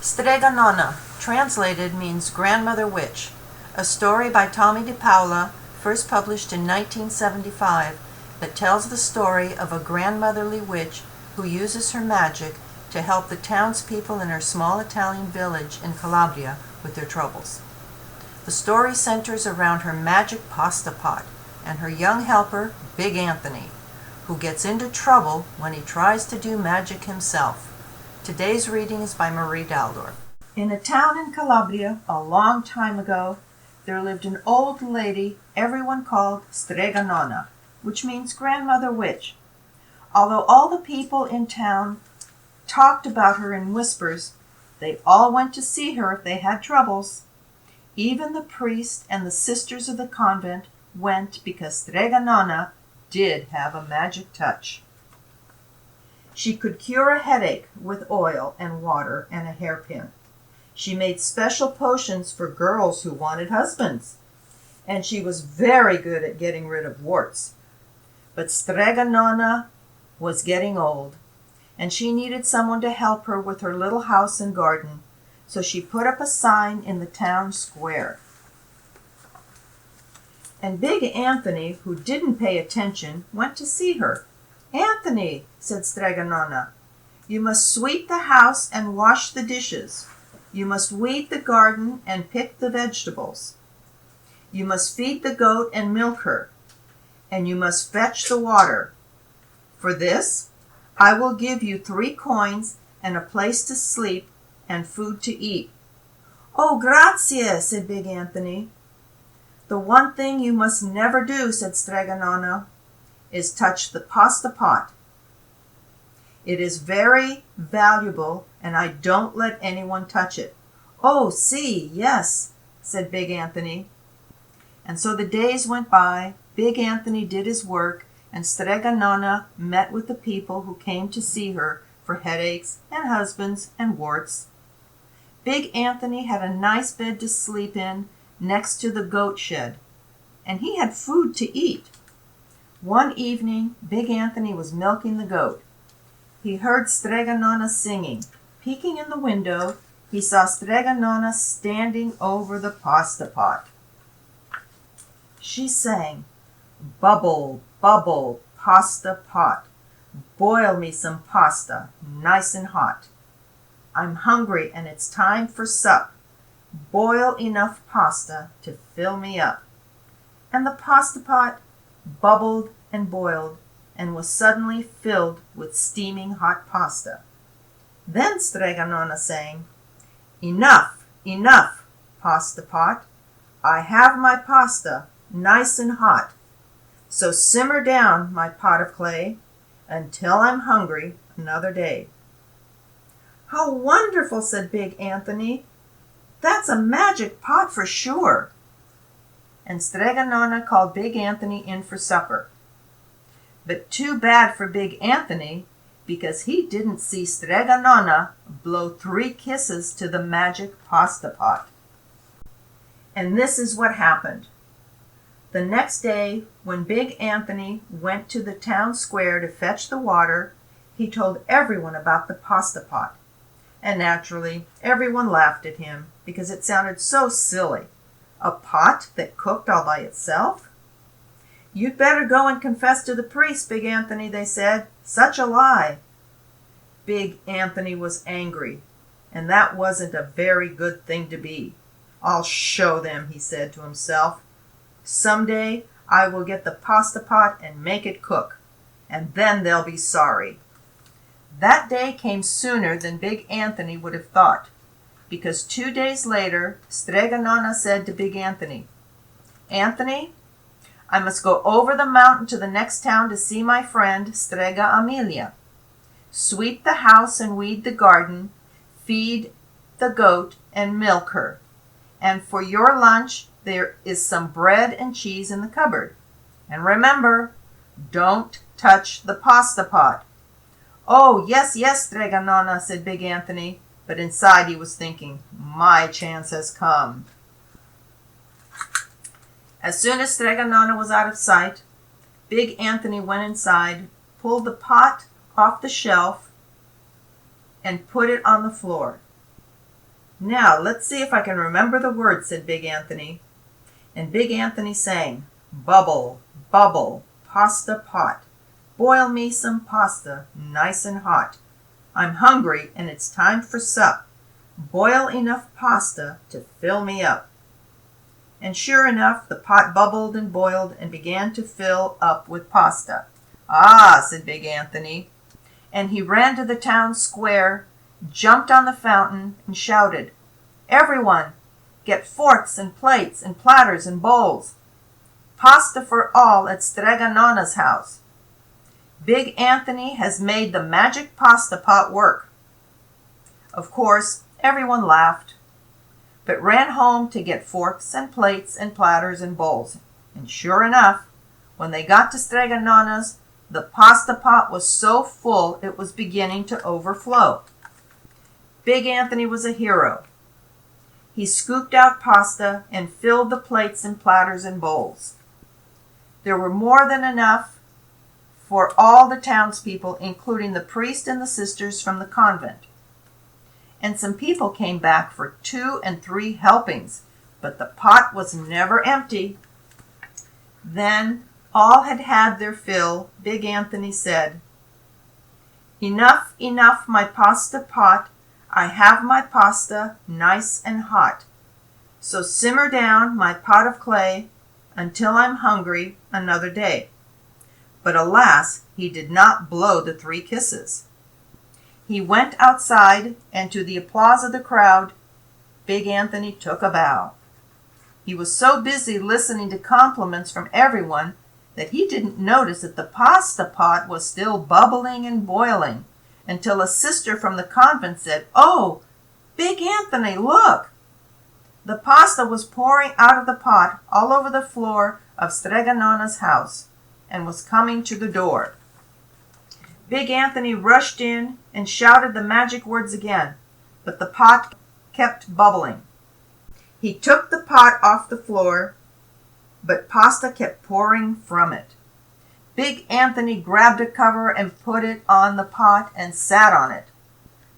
Strega Nona, translated, means Grandmother Witch, a story by Tommy de Paula, first published in 1975, that tells the story of a grandmotherly witch who uses her magic to help the townspeople in her small Italian village in Calabria with their troubles. The story centers around her magic pasta pot and her young helper, Big Anthony, who gets into trouble when he tries to do magic himself. Today's reading is by Marie Daldorf. In a town in Calabria, a long time ago, there lived an old lady everyone called Strega Nona, which means Grandmother Witch. Although all the people in town talked about her in whispers, they all went to see her if they had troubles. Even the priest and the sisters of the convent went because Strega Nona did have a magic touch. She could cure a headache with oil and water and a hairpin. She made special potions for girls who wanted husbands. And she was very good at getting rid of warts. But Strega Nona was getting old, and she needed someone to help her with her little house and garden, so she put up a sign in the town square. And Big Anthony, who didn't pay attention, went to see her. "Anthony," said Strega Nona, "you must sweep the house and wash the dishes. You must weed the garden and pick the vegetables. You must feed the goat and milk her, and you must fetch the water. For this, I will give you 3 coins and a place to sleep and food to eat." "Oh, grazie," said Big Anthony. "The one thing you must never do," said Strega Nona, "is touch the pasta pot. It is very valuable, and I don't let anyone touch it." "Oh, see, yes," said Big Anthony. And so the days went by, Big Anthony did his work, and Strega Nona met with the people who came to see her for headaches and husbands and warts. Big Anthony had a nice bed to sleep in next to the goat shed, and he had food to eat. One evening, Big Anthony was milking the goat. He heard Strega Nona singing. Peeking in the window, he saw Strega Nona standing over the pasta pot. She sang, "Bubble, bubble, pasta pot. Boil me some pasta, nice and hot. I'm hungry and it's time for sup. Boil enough pasta to fill me up." And the pasta pot bubbled and boiled and was suddenly filled with steaming hot pasta. Then Strega Nona sang, "Enough, enough, pasta pot. I have my pasta, nice and hot. So simmer down, my pot of clay, until I'm hungry another day." "How wonderful," said Big Anthony. "That's a magic pot for sure." And Strega Nona called Big Anthony in for supper. But too bad for Big Anthony, because he didn't see Strega Nona blow 3 kisses to the magic pasta pot. And this is what happened. The next day, when Big Anthony went to the town square to fetch the water, he told everyone about the pasta pot. And naturally, everyone laughed at him because it sounded so silly. A pot that cooked all by itself? "You'd better go and confess to the priest, Big Anthony," they said. "Such a lie." Big Anthony was angry, and that wasn't a very good thing to be. "I'll show them," he said to himself. "Someday I will get the pasta pot and make it cook, and then they'll be sorry." That day came sooner than Big Anthony would have thought, because 2 days later, Strega Nona said to Big Anthony, "Anthony, I must go over the mountain to the next town to see my friend Strega Amelia. Sweep the house and weed the garden, feed the goat and milk her. And for your lunch, there is some bread and cheese in the cupboard. And remember, don't touch the pasta pot." "Oh, yes, yes, Strega Nona," said Big Anthony, but inside he was thinking, "My chance has come." As soon as Strega Nona was out of sight, Big Anthony went inside, pulled the pot off the shelf, and put it on the floor. Now, let's see if I can remember the words, said Big Anthony. And Big Anthony sang, "Bubble, bubble, pasta pot. Boil me some pasta, nice and hot. I'm hungry and it's time for sup. Boil enough pasta to fill me up." And sure enough, the pot bubbled and boiled and began to fill up with pasta. "Ah," said Big Anthony. And he ran to the town square, jumped on the fountain, and shouted, "Everyone, get forks and plates and platters and bowls. Pasta for all at Strega Nona's house. Big Anthony has made the magic pasta pot work." Of course, everyone laughed, but ran home to get forks and plates and platters and bowls. And sure enough, when they got to Strega Nona's, the pasta pot was so full it was beginning to overflow. Big Anthony was a hero. He scooped out pasta and filled the plates and platters and bowls. There were more than enough for all the townspeople, including the priest and the sisters from the convent. And some people came back for 2 and 3 helpings, but the pot was never empty. Then all had had their fill. Big Anthony said, "Enough, enough, my pasta pot. I have my pasta nice and hot. So simmer down, my pot of clay, until I'm hungry another day." But alas, he did not blow the 3 kisses. He went outside, and to the applause of the crowd, Big Anthony took a bow. He was so busy listening to compliments from everyone that he didn't notice that the pasta pot was still bubbling and boiling, until a sister from the convent said, "Oh, Big Anthony, look!" The pasta was pouring out of the pot all over the floor of Strega Nona's house, and was coming to the door. Big Anthony rushed in and shouted the magic words again, but the pot kept bubbling. He took the pot off the floor, but pasta kept pouring from it. Big Anthony grabbed a cover and put it on the pot and sat on it.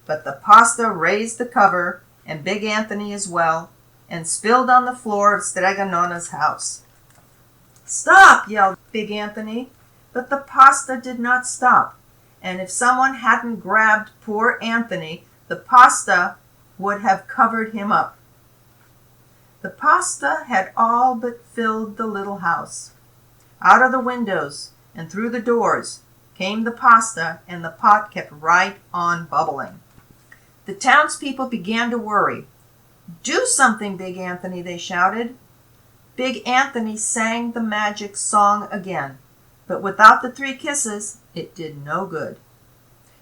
But the pasta raised the cover, and Big Anthony as well, and spilled on the floor of Strega Nona's house. "Stop!" yelled Big Anthony. But the pasta did not stop, and if someone hadn't grabbed poor Anthony, the pasta would have covered him up. The pasta had all but filled the little house. Out of the windows and through the doors came the pasta, and the pot kept right on bubbling. The townspeople began to worry. "Do something, Big Anthony," they shouted. Big Anthony sang the magic song again, but without the 3 kisses, it did no good.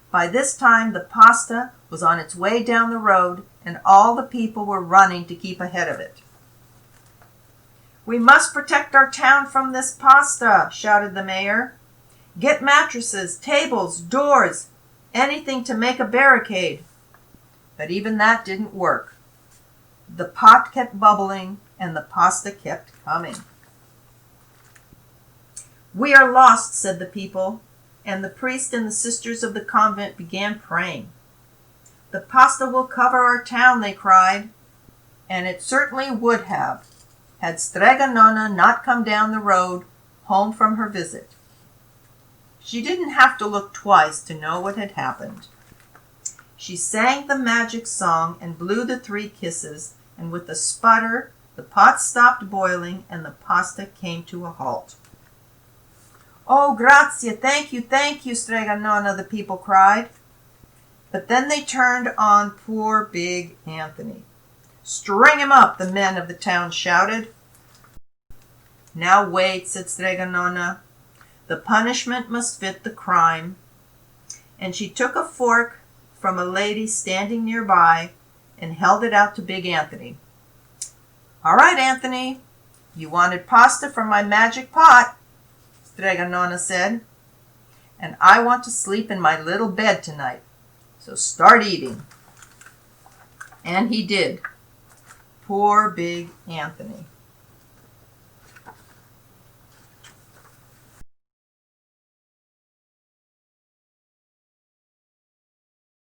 By this time, the pasta was on its way down the road, and all the people were running to keep ahead of it. "We must protect our town from this pasta," shouted the mayor. "Get mattresses, tables, doors, anything to make a barricade." But even that didn't work. The pot kept bubbling, and the pasta kept coming. "We are lost," said the people, and the priest and the sisters of the convent began praying. "The pasta will cover our town," they cried, and it certainly would have, had Strega Nona not come down the road home from her visit. She didn't have to look twice to know what had happened. She sang the magic song and blew the 3 kisses, and with a sputter, the pot stopped boiling and the pasta came to a halt. "Oh, grazie, thank you, Strega Nona," the people cried. But then they turned on poor Big Anthony. "String him up," the men of the town shouted. "Now wait," said Strega Nona. "The punishment must fit the crime." And she took a fork from a lady standing nearby and held it out to Big Anthony. "All right, Anthony, you wanted pasta from my magic pot," Strega Nona said, "and I want to sleep in my little bed tonight, so start eating." And he did. Poor Big Anthony.